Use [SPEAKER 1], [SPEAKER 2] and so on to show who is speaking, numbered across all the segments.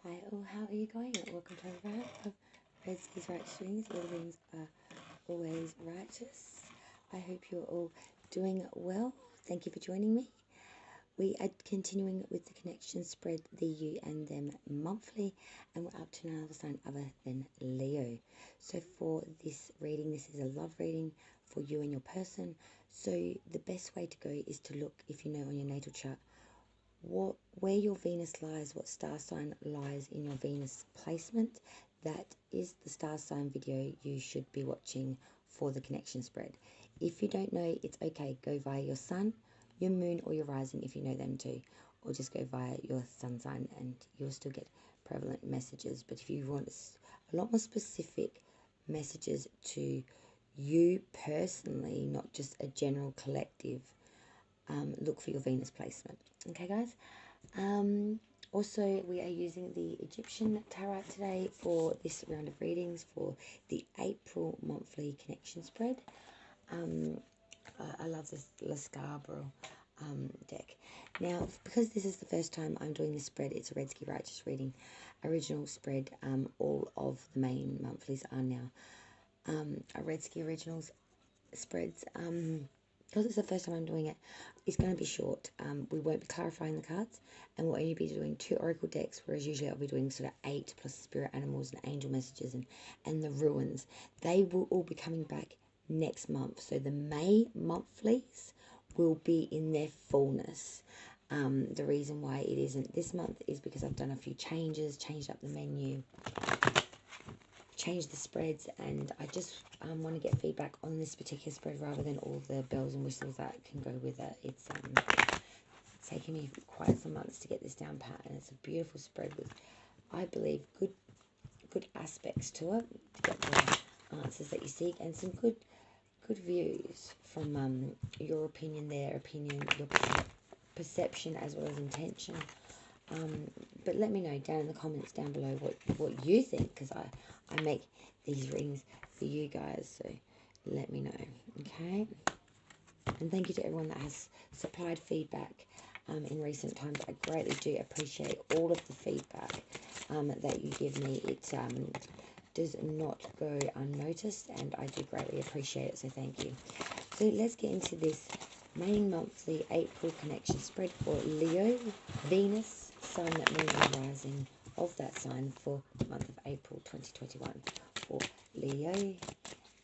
[SPEAKER 1] Hi all, how are you going? Welcome to another round of Redski's Righteous Readings, where the readings are always righteous. I hope you're all doing well. Thank you for joining me. We are continuing with the connection spread, the you and them monthly, and we're up to another sign other than Leo. So for this reading, this is a love reading for you and your person. So the best way to go is to look, if you know on your natal chart, where your Venus lies, what star sign lies in your Venus placement. That is the star sign video you should be watching for the connection spread. If you don't know, it's okay. Go via your sun, your moon, or your rising if you know them too, or just go via your sun sign and you'll still get prevalent messages. But if you want a lot more specific messages to you personally, not just a general collective, look for your Venus placement. Okay, guys? Also, we are using the Egyptian Tarot today for this round of readings for the April monthly connection spread. I love this Lascarborough deck. Now, because this is the first time I'm doing this spread, it's a Redski Righteous reading, original spread. All of the main monthlies are now Redski Originals spreads. Because it's the first time I'm doing it, it's going to be short. We won't be clarifying the cards, and we'll only be doing 2 oracle decks, whereas usually I'll be doing sort of 8 plus spirit animals and angel messages and the ruins. They will all be coming back next month. So the May monthlies will be in their fullness. The reason why it isn't this month is because I've done a few changes, changed up the menu, change the spreads, and I just want to get feedback on this particular spread rather than all the bells and whistles that can go with it. It's taken me quite some months to get this down pat, and it's a beautiful spread with, I believe, good aspects to it to get the answers that you seek, and some good views from your opinion, their opinion, your perception as well as intention. But let me know down in the comments down below what you think, because I make these readings for you guys, so let me know, okay? And thank you to everyone that has supplied feedback in recent times. I greatly do appreciate all of the feedback that you give me. It does not go unnoticed, and I do greatly appreciate it, so thank you. So let's get into this main monthly April connection spread for Leo, Venus, Sun, Moon and Rising of that sign for the month of April 2021 for Leo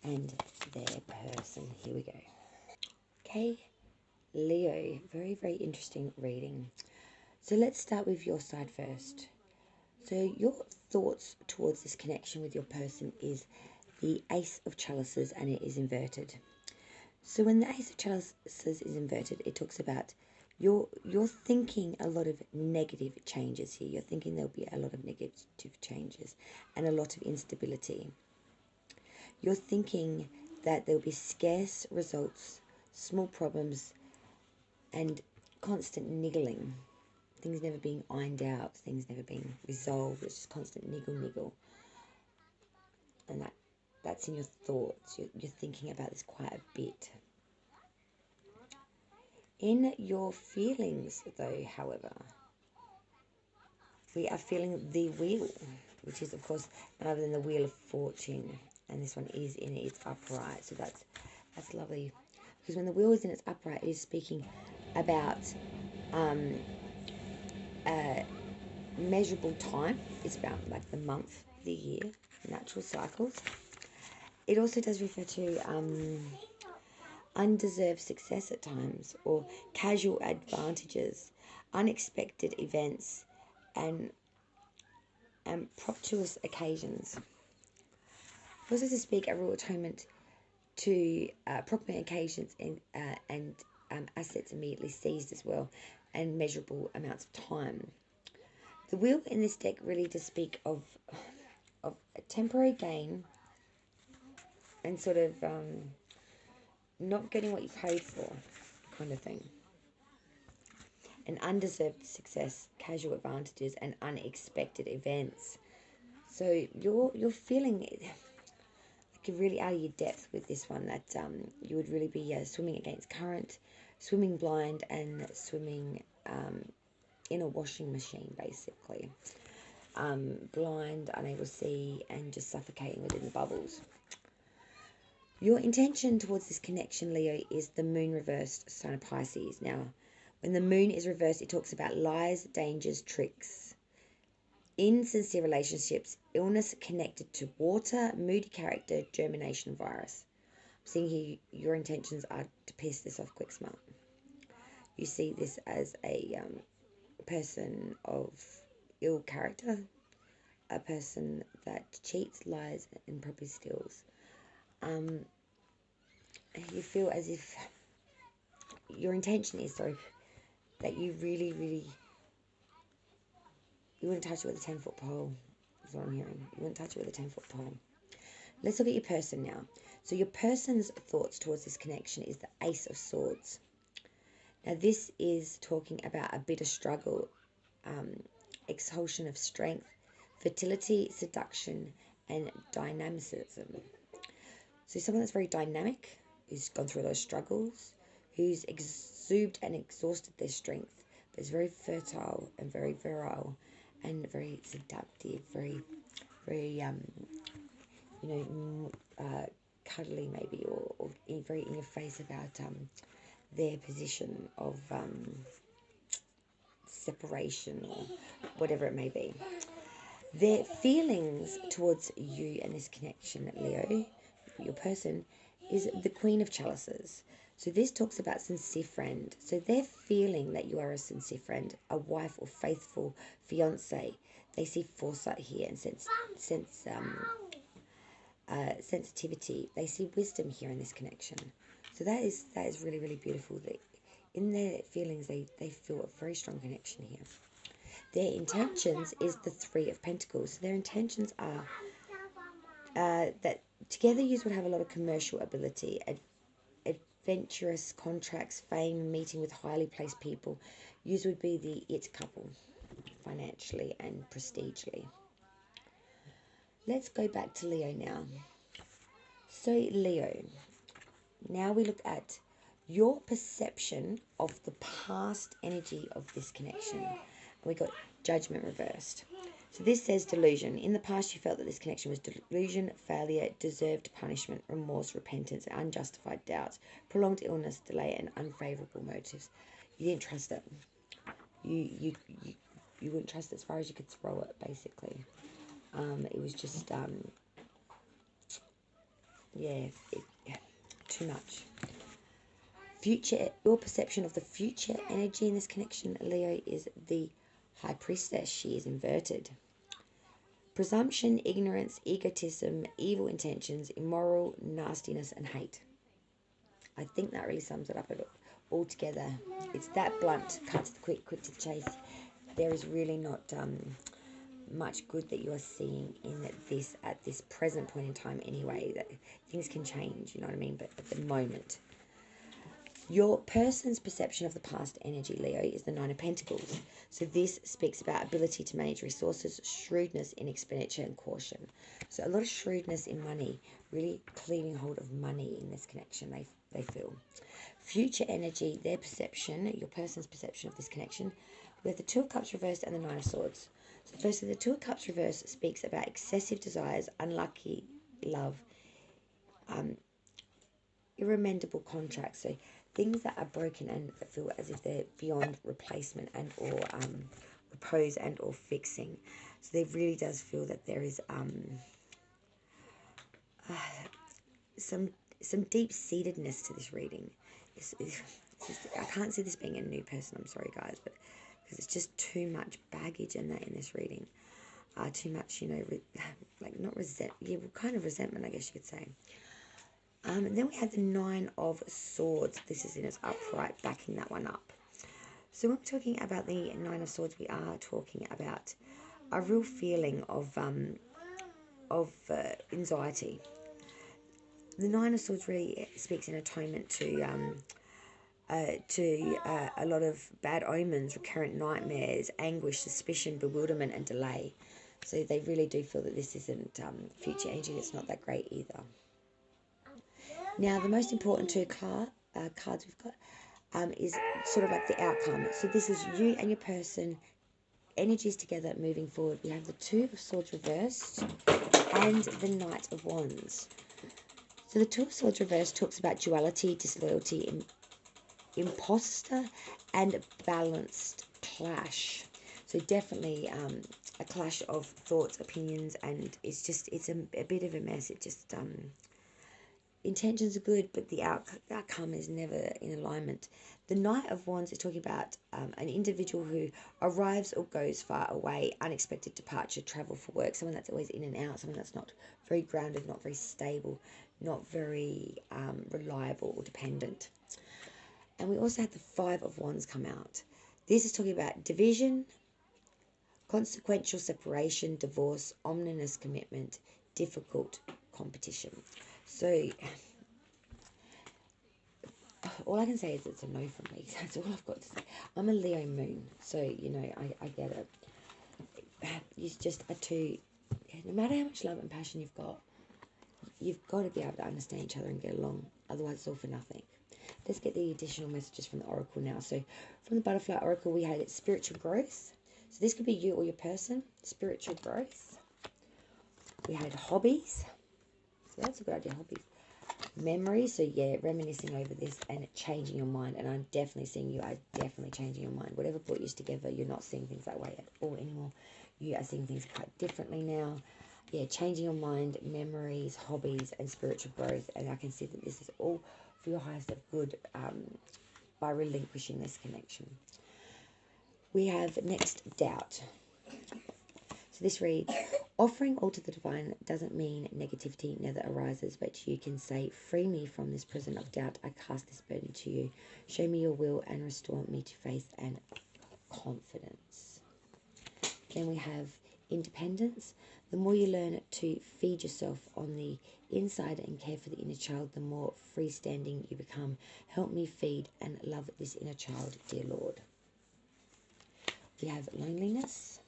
[SPEAKER 1] and their person. Here we go. Okay, Leo, very interesting reading. So let's start with your side first. So your thoughts towards this connection with your person is the Ace of Chalices, and it is inverted. So when the Ace of Chalices is inverted, it talks about you're thinking a lot of negative changes here. You're thinking there'll be a lot of negative changes and a lot of instability. You're thinking that there'll be scarce results, small problems, and constant niggling. Things never being ironed out, things never being resolved. It's just constant niggle. And that's in your thoughts. You're thinking about this quite a bit. In your feelings, though, however, we are feeling the wheel, which is, of course, none other than the Wheel of Fortune. And this one is in its upright. So that's lovely. Because when the wheel is in its upright, it is speaking about measurable time. It's about like the month, the year, natural cycles. It also does refer to undeserved success at times, or casual advantages, unexpected events, and propitious occasions. Also to speak a real atonement to proximate occasions and assets immediately seized as well, and measurable amounts of time. The wheel in this deck really does speak of a temporary gain and sort of not getting what you paid for kind of thing. An undeserved success, casual advantages, and unexpected events. So you're feeling it, like you're really out of your depth with this one, that you would really be swimming against current, swimming blind, and swimming in a washing machine, basically. blind, unable to see, and just suffocating within the bubbles. Your intention towards this connection, Leo, is the moon reversed, sign of Pisces. Now, when the moon is reversed, it talks about lies, dangers, tricks, insincere relationships, illness connected to water, moody character, germination virus. I'm seeing here your intentions are to piss this off quick smart. You see this as a person of ill character, a person that cheats, lies, and probably steals. You feel as if your intention is, sorry, that you really, really, you wouldn't touch it with a 10-foot pole, is what I'm hearing. You wouldn't touch it with a 10-foot pole. Let's look at your person now. So your person's thoughts towards this connection is the Ace of Swords. Now this is talking about a bitter struggle, exhalation of strength, fertility, seduction, and dynamicism. So someone that's very dynamic, who's gone through those struggles, who's exuded and exhausted their strength, but is very fertile and very virile and very seductive, very, very, cuddly maybe, or very in your face about their position of separation or whatever it may be. Their feelings towards you and this connection, Leo, your person, is the Queen of Chalices. So this talks about sincere friend. So they're feeling that you are a sincere friend, a wife or faithful fiance. They see foresight here and sensitivity. They see wisdom here in this connection. So that is really, really beautiful. That in their feelings, they feel a very strong connection here. Their intentions is the Three of Pentacles. So their intentions are that together you would have a lot of commercial ability, adventurous contracts, fame, meeting with highly placed people. You would be the it couple, financially and prestigely. Let's go back to Leo now. So Leo, now we look at your perception of the past energy of this connection. We got Judgment reversed. So this says delusion. In the past, you felt that this connection was delusion, failure, deserved punishment, remorse, repentance, unjustified doubts, prolonged illness, delay, and unfavorable motives. You didn't trust it. You wouldn't trust it as far as you could throw it, basically. It was just, too much. Your perception of the future energy in this connection, Leo, is the High Priestess. She is inverted. Presumption, ignorance, egotism, evil intentions, immoral, nastiness, and hate. I think that really sums it up all together. It's that blunt, cut to the quick to the chase. There is really not much good that you are seeing in this at this present point in time anyway. That things can change, you know what I mean? But at the moment, your person's perception of the past energy, Leo, is the Nine of Pentacles. So this speaks about ability to manage resources, shrewdness in expenditure, and caution. So a lot of shrewdness in money, really cleaving hold of money in this connection, they feel. Future energy, their perception, your person's perception of this connection, we have the Two of Cups reversed and the Nine of Swords. So firstly, the Two of Cups reversed speaks about excessive desires, unlucky love, irremediable contracts. So things that are broken and feel as if they're beyond replacement and or repose and or fixing. So they really does feel that there is some deep-seatedness to this reading. I can't see this being a new person, I'm sorry guys, but because it's just too much baggage in this reading. Too much, like not kind of resentment, I guess you could say. And then we have the Nine of Swords. This is in its upright, backing that one up. So when we're talking about the Nine of Swords, we are talking about a real feeling of anxiety. The Nine of Swords really speaks in atonement to a lot of bad omens, recurrent nightmares, anguish, suspicion, bewilderment, and delay. So they really do feel that this isn't future energy. It's not that great either. Now, the most important two cards we've got is sort of like the outcome. So this is you and your person energies together moving forward. We have the Two of Swords reversed and the Knight of Wands. So the Two of Swords reversed talks about duality, disloyalty, imposter, and balanced clash. So definitely a clash of thoughts, opinions, and it's a bit of a mess. It just intentions are good, but the outcome is never in alignment. The Knight of Wands is talking about an individual who arrives or goes far away, unexpected departure, travel for work, someone that's always in and out, someone that's not very grounded, not very stable, not very reliable or dependent. And we also had the Five of Wands come out. This is talking about division, consequential separation, divorce, ominous commitment, difficult competition. So all I can say is it's a no from me. That's all I've got to say. I'm a Leo moon, so, you know, I get it. It's just a two. No matter how much love and passion you've got to be able to understand each other and get along. Otherwise, it's all for nothing. Let's get the additional messages from the Oracle now. So from the Butterfly Oracle, we had spiritual growth. So this could be you or your person. Spiritual growth. We had hobbies. So that's a good idea, hobbies. Memory, so yeah, reminiscing over this and changing your mind. And I'm definitely seeing you are definitely changing your mind. Whatever brought you together, you're not seeing things that way at all anymore. You are seeing things quite differently now. Yeah, changing your mind, memories, hobbies, and spiritual growth. And I can see that this is all for your highest of good by relinquishing this connection. We have next, doubt. So this reads, offering all to the divine doesn't mean negativity never arises, but you can say, free me from this prison of doubt. I cast this burden to you. Show me your will and restore me to faith and confidence. Then we have independence. The more you learn to feed yourself on the inside and care for the inner child, the more freestanding you become. Help me feed and love this inner child, dear Lord. We have loneliness,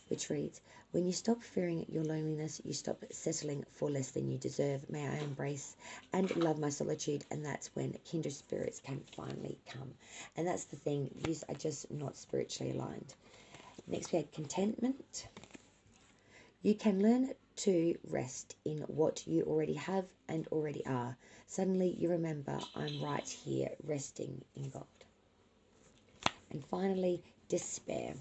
[SPEAKER 1] which reads, when you stop fearing your loneliness, you stop settling for less than you deserve. May I embrace and love my solitude, and that's when kindred spirits can finally come. And that's the thing, you are just not spiritually aligned. Next we had contentment. You can learn to rest in what you already have and already are. Suddenly you remember, I'm right here, resting in God. And finally, despair.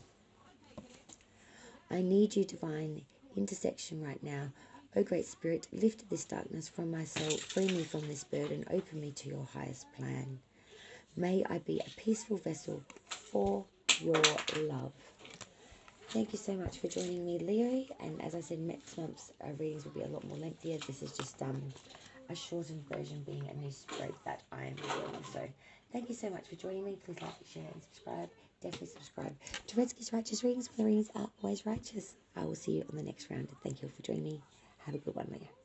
[SPEAKER 1] I need you, divine intersection right now. O great spirit, lift this darkness from my soul, free me from this burden, open me to your highest plan. May I be a peaceful vessel for your love. Thank you so much for joining me, Leo. And as I said, next month's readings will be a lot more lengthier. This is just a shortened version, being a new spread that I am doing. So thank you so much for joining me. Please like, share, and subscribe. Definitely subscribe to Redski's Righteous Readings, where the readings are always righteous. I will see you on the next round. Thank you all for joining me. Have a good one, Leo.